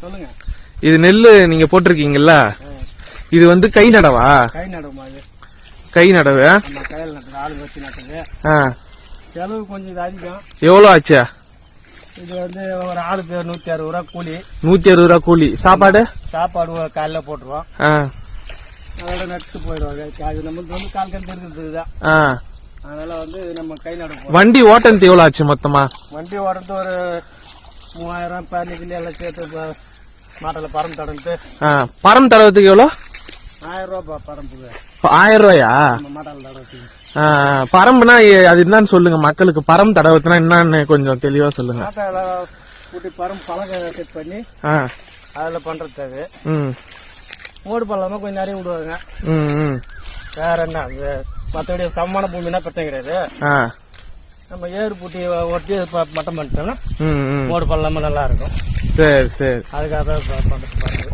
சொல்லுங்க. இது நெல்லு நீங்க போட்டிருக்கீங்கல்ல, இது வந்து கை நடவா? கை நடவுமா? இது கை நடவு. கையில் நட்டு ஆளு வச்சு நட்டுது. செலவு கொஞ்சம் இது அதிகம். எவ்வளவு ஆச்சு? இது வந்து ஒரு ஆளுக்கு 160 ரூபா கூலி. 160 ரூபா கூலி. சாப்பாடு காலையில போட்டுருவோம். அதோட நட்டு போயிடுவாங்க. நம்மளுக்கு வந்து கால் கண்டு இருக்குதுதான். அதனால வந்து நம்ம கை நடுவோம். வண்டி ஓட்டத்து எவ்வளவு ஆச்சு மொத்தமா? வண்டி ஓட்டுறது ஒரு 3000 15 எல்லாம் சேர்த்து மாட்டல பரம் தடவிட்டு. பரம் தடவத்துக்கு எவ்வளோ? 1000 ரூபா பரம்புக்கு. 1000 ரூபாயா? மாட்டல தடவத்துக்கு. பரம்புனா அது என்னன்னு சொல்லுங்க மக்களுக்கு. பரம் தடவத்துனா என்னன்னு கொஞ்சம் தெளிவா சொல்லுங்க. கூட்டி பரம் பழக செட் பண்ணி அதுல பண்றது அது. மூடு பள்ளமா கொஞ்சம் நிறைய விடுவாங்க. வேற என்ன மற்றபடி சமமான பூமினா பிரச்சனை கிடையாது. நம்ம ஏறு பூட்டி ஒட்டி மட்டம் பண்ணிட்டோம்னா மூடு பள்ளமா நல்லா இருக்கும். சரி சரி. அதுக்காக பண்றது.